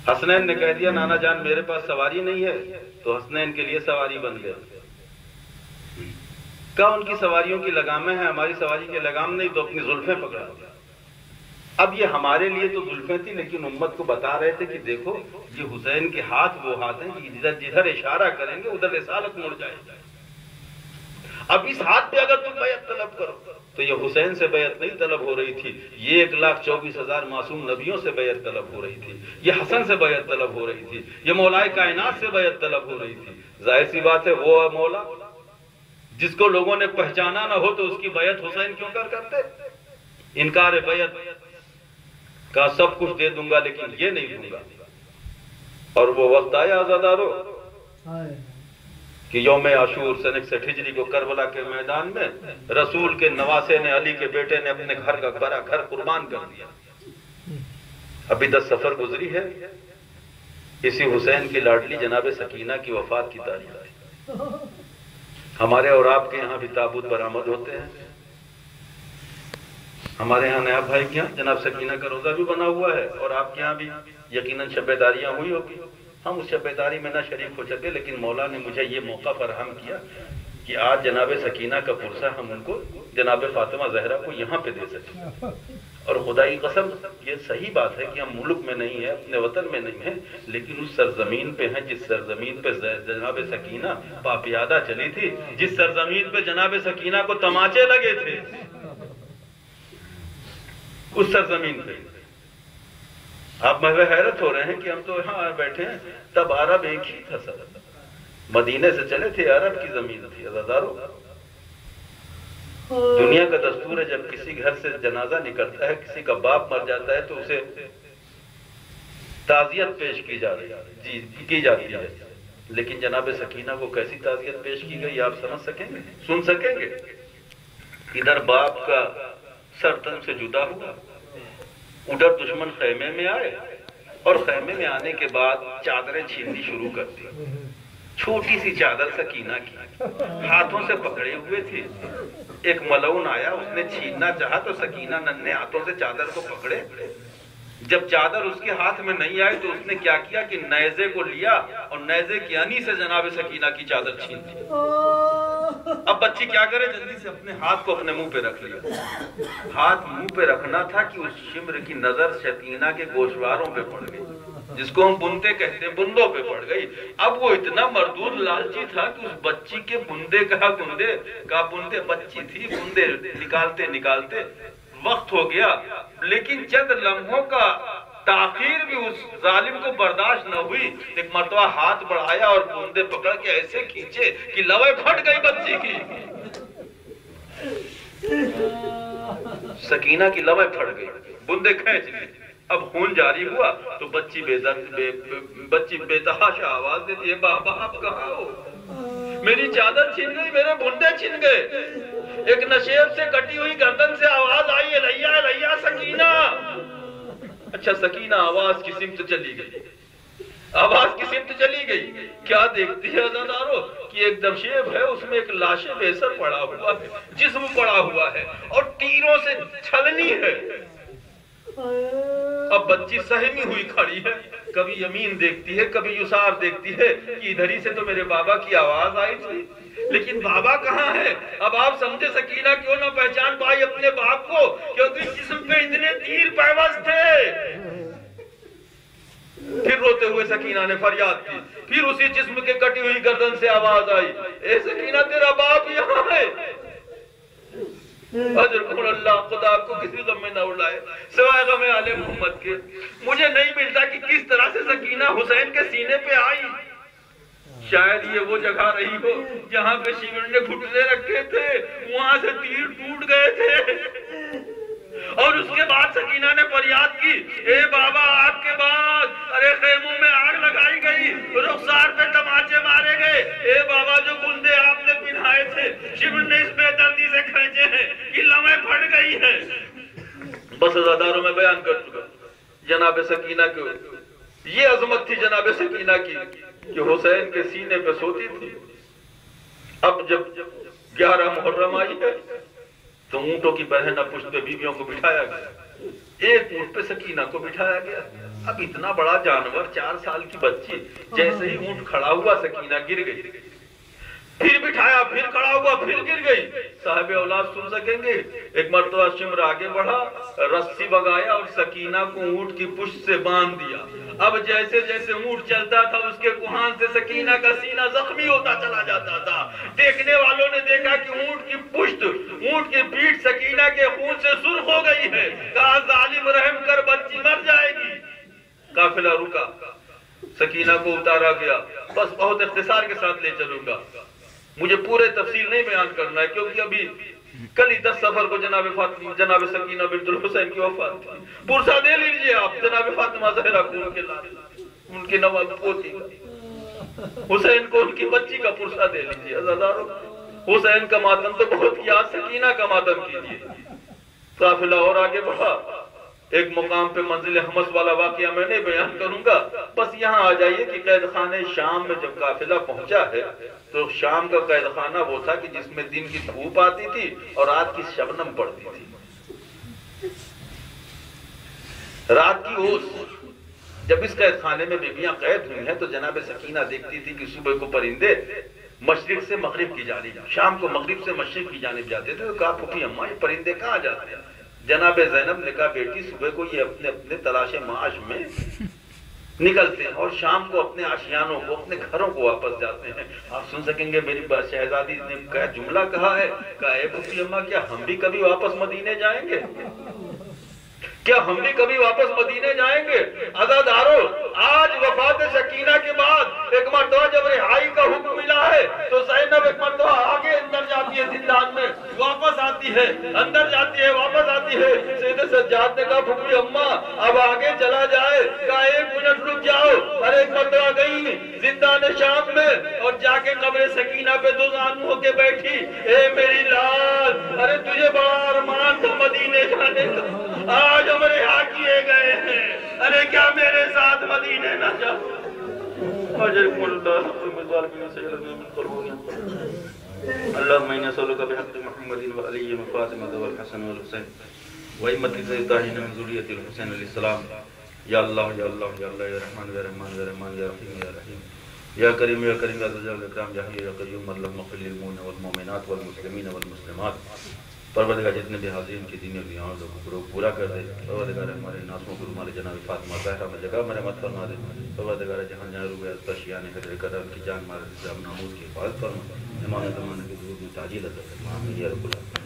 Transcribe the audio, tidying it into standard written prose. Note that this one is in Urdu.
حسنین نے کہہ دیا نانا جان میرے پاس سواری نہیں ہے، تو حسنین کے لیے سواری بن گیا۔ کہا ان کی سواریوں کی لگامیں ہیں، ہماری سواری کے لگام نہیں، تو اپنی زلفیں پکڑا۔ اب یہ ہمارے لیے تو زلفیں تھی، لیکن امت کو بتا رہے تھے کہ دیکھو یہ حسین کے ہاتھ وہ ہاتھ ہیں کہ جدھر جدھر اشارہ کریں گے ادھر رسالت مڑ جائے گا۔ اب اس ہاتھ پہ اگر تم بیعت طلب کرو تو یہ حسین سے بیعت نہیں طلب ہو رہی تھی، یہ 1,24,000 معصوم نبیوں سے بیعت طلب ہو رہی تھی، یہ حسن سے بیعت طلب ہو رہی تھی، یہ مولا کائنات سے بیعت طلب ہو رہی تھی۔ ظاہر سی بات ہے وہ مولا جس کو لوگوں نے پہچانا نہ ہو تو اس کی بیعت حسین کیوں کرتے؟ انکار بیعت کا سب کچھ دے دوں گا لیکن یہ نہیں دوں گا۔ اور وہ وقت آیا عزادارو کہ یوم عاشور سن 61 ہجری کو کربلا کے میدان میں رسول کے نواسے نے، علی کے بیٹے نے اپنے گھر کا بڑا گھر قربان کر دیا۔ ابھی 10 سفر گزری ہے، اسی حسین کی لاڈلی جناب سکینہ کی وفات کی تاریخ ہے۔ ہمارے اور آپ کے یہاں بھی تابوت برآمد ہوتے ہیں، ہمارے یہاں نیا بھائی کے یہاں جناب سکینہ کا روزہ بھی بنا ہوا ہے، اور آپ کے یہاں بھی یقیناً شب بیداریاں ہوئی ہوگی۔ ہم اس شب بیداری میں نہ شریک ہو سکے، لیکن مولا نے مجھے یہ موقع فراہم کیا کہ آج جناب سکینہ کا پرسہ ہم ان کو جناب فاطمہ زہرا کو یہاں پہ دے سکیں۔ اور خدا کی قسم یہ صحیح بات ہے کہ ہم ملک میں نہیں ہیں، اپنے وطن میں نہیں ہیں، لیکن اس سرزمین پہ ہیں جس سرزمین پہ جناب سکینہ پاپیادہ چلی تھی، جس سرزمین پہ جناب سکینہ کو تماچے لگے تھے، اس سرزمین پہ آپ محو حیرت ہو رہے ہیں کہ ہم تو یہاں بیٹھے ہیں، تب عرب ایک ہی تھا سر، مدینے سے چلے تھے، عرب کی زمین تھی۔ عزادارو دنیا کا دستور ہے جب کسی گھر سے جنازہ نکلتا ہے، کسی کا باپ مر جاتا ہے تو اسے تعزیت پیش کی جاتی ہے، لیکن جناب سکینہ کو کیسی تعزیت پیش کی گئی آپ سمجھ سکیں گے، سن سکیں گے؟ ادھر باپ کا سر تن سے جدا ہوا، ادھر دشمن خیمے میں آئے، اور خیمے میں آنے کے بعد چادریں چھیننی شروع کر دی۔ چھوٹی سی چادر سکینہ کی ہاتھوں سے پکڑے ہوئے تھے، ایک ملعون آیا، اس نے چھیننا چاہا تو سکینہ ننھے ہاتھوں سے چادر کو پکڑے۔ جب چادر اس کے ہاتھ میں نہیں آئی تو اس نے کیا کیا کہ نیزے کو لیا اور نیزے کی انی سے جناب سکینہ کی چادر چھین لی۔ اب بچی کیا کرے، جلدی سے اپنے ہاتھ کو اپنے منہ پہ رکھ لیا۔ ہاتھ منہ پہ رکھنا تھا کہ اس شمر کی نظر سکینہ کے گوشواروں پہ پڑ گئی، جس کو ہم بندے کہتے ہیں، بندوں پہ پڑ گئی۔ اب وہ اتنا مردود لالچی تھا کہ اس بچی کے بندے بچی تھی، بندے نکالتے نکالتے وقت ہو گیا، لیکن چند لمحوں کا تاخیر بھی اس ظالم کو برداشت نہ ہوئی۔ ایک مرتبہ ہاتھ بڑھایا اور بندے پکڑ کے ایسے کھینچے کہ لوے پھٹ گئی بچی کی، سکینہ کی لوے پھٹ گئی، بندے کھینچ لی۔ اب خون جاری ہوا تو بچی بے تحاشا آواز دیتی ہے، بابا آپ کہاں ہو؟ میری چادر چھن گئی، میرے بندے چھن گئے۔ ایک نشیب سے کٹی ہوئی گردن سے آواز آئی ہے، ریا ریا سکینہ۔ اچھا سکینہ آواز کی سمت چلی گئی، آواز کی سمت چلی گئی، کیا دیکھتی ہے عزادارو کہ ایک دمشیب ہے، اس میں ایک لاش بیسر پڑا ہوا ہے، جسم پڑا ہوا ہے اور تیروں سے چھلنی ہے۔ اب بچی سہمی ہوئی کھڑی ہے، کبھی یمین دیکھتی ہے، کبھی یسار دیکھتی ہے کہ ادھر ہی سے تو میرے بابا کی آواز آئی تھی، لیکن بابا کہاں ہے؟ اب آپ سمجھے سکینہ کیوں نہ پہچان پائی اپنے باپ کو، کیونکہ جسم پہ اتنے تیر پیوست تھے۔ پھر روتے ہوئے سکینہ نے فریاد کی، پھر اسی جسم کے کٹی ہوئی گردن سے آواز آئی، اے سکینہ تیرا باپ یہاں ہے۔ اجر کن اللہ خدا آپ کو کسی غم میں نہ اڑائے سوائے غم آل محمد کے۔ مجھے نہیں ملتا کہ کس طرح سے سکینہ حسین کے سینے پہ آئی۔ شاید یہ وہ جگہ رہی ہو جہاں پہ شیور نے گھٹنے رکھے تھے، وہاں سے تیر ٹوٹ گئے تھے، اور اس کے بعد سکینہ نے فریاد کی، اے بابا آپ کے بعد، ارے خیموں میں آگ لگائی گئی، رخسار پہ تماچے مارے گئے، اے بابا جو بندے آپ نے پہنائے تھے شیور نے اس بے دردی سے کھینچے ہیں کہ لمحے پھٹ گئی ہیں۔ بس عزاداروں میں بیان کر چکا جناب سکینہ کو، یہ عظمت تھی جناب سکینہ کی کہ حسین کے سینے پہ سوتی تھی۔ اب جب 11 محرم آئی ہے تو اونٹوں کی برہنہ پشت پہ بیویوں کو بٹھایا گیا، ایک اونٹ پہ سکینہ کو بٹھایا گیا. اب اتنا بڑا جانور 4 سال کی بچی, جیسے ہی اونٹ کھڑا ہوا سکینہ گر گئی, پھر بٹھایا, پھر کھڑا ہوا, پھر گر گئی. صاحب اولاد سن سکیں گے. ایک مرتبہ شمر آگے بڑھا, رسی بگایا اور سکینہ کو اونٹ کی پشت سے باندھ دیا. اب جیسے جیسے اونٹ چلتا تھا اس کے کوہان سے سکینہ کا سینہ زخمی ہوتا چلا جاتا تھا. دیکھنے والوں نے دیکھا کہ اونٹ کی پشت, اونٹ کی پیٹھ سکینہ کے خون سے سرخ ہو گئی ہے. کہا ظالم رحم کر, بچی مر جائے گی. قافلہ رکا, سکینہ کو اتارا گیا. بس بہت اختصار کے ساتھ لے چلوں گا, مجھے پورے تفصیل نہیں بیان کرنا ہے کیونکہ ابھی کل ہی 10 سفر کو جناب سکینہ بنت الحسین کی وفات تھی. پرسہ دے لیجئے آپ جناب فاطمہ زہرا کو, ان کے لال, ان کی نواز پوتی کا, حسین کو ان کی بچی کا پرسہ دے لیجئے. عزاداروں, حسین کا ماتم تو بہت کیا, سکینہ کا ماتم کیجئے. قافلہ اور آگے بڑھا. ایک مقام پہ منزل حمص والا واقعہ میں نہیں بیان کروں گا, بس یہاں آ جائیے کہ قید خانہ شام میں جب قافلہ پہنچا ہے تو شام کا قید خانہ وہ تھا کہ جس میں دن کی دھوپ آتی تھی اور رات کی شبنم پڑتی تھی. رات کی اوس. جب اس قید خانے میں بیویاں قید ہوئی ہیں تو جناب سکینہ دیکھتی تھی کہ صبح کو پرندے مشرق سے مغرب کی جانب, شام کو مغرب سے مشرق کی جانب جاتے تھے. تو کہا پھوپھی اماں یہ پرندے کہاں جاتے ہیں؟ جناب زینب نے کہا بیٹی صبح کو یہ اپنے اپنے تلاش معاش میں نکلتے ہیں اور شام کو اپنے آشیانوں کو, اپنے گھروں کو واپس جاتے ہیں. آپ سن سکیں گے میری شہزادی نے کہا جملہ کہا ہے, کہا اے پھوپھی اماں کیا ہم بھی کبھی واپس مدینے جائیں گے؟ کیا ہم بھی کبھی واپس مدینے جائیں گے؟ عزادارو, آج وفات سکینہ کے بعد ایک مرتبہ جب رہائی کا حکم ملا ہے تو زینب ایک مرتبہ آگے اندر جاتی ہے زندان میں, واپس آتی ہے, اندر جاتی ہے, واپس آتی ہے. سید سجاد نے کہا پھوپھی اماں اب آگے چلا جائے, کہا 1 منٹ رک جاؤ. اور ایک مرتبہ گئی زندان شام میں اور جا کے قبر سکینہ پہ دو زانو ہو کے بیٹھی. اے میری لال, ارے تجھے بڑا ارمان تھا مدینے جانے کا, آج ہم رہا کیے گئے ہیں, ارے کیا میرے ساتھ مدینے نہ جاؤ؟ اللہم انی اسألک بحق محمد وعلی وفاطمہ والحسن والحسین وائمت الطاہرین من ذریۃ الحسین علیہ السلام. یا اللہ یا اللہ یا اللہ یا رحمان یا رحمان یا رحمان یا رحیم یا رحیم یا کریم یا کریم یا ذو الجلال والاکرام یا حی یا قیوم اللہم اغفر للمؤمنین والمؤمنات والمسلمین والمسلمات. پروردگار جتنے بھی حاضرین کی دینی اور دنیا کو پورا کر دے. پروردگار ہمارے ناصروں کو ہمارے جناب فاطمہ زہرا میں جگہ مرحمت فرما دے. پروردگار جہاں جہاں روح ازدہ شیان حضر کرم ان کی جان مال اسلام ناموس کی حفاظت فرما. امام زمانہ کی ضرور میں تعجیل عطا فرما. آمین یا رب العالمین.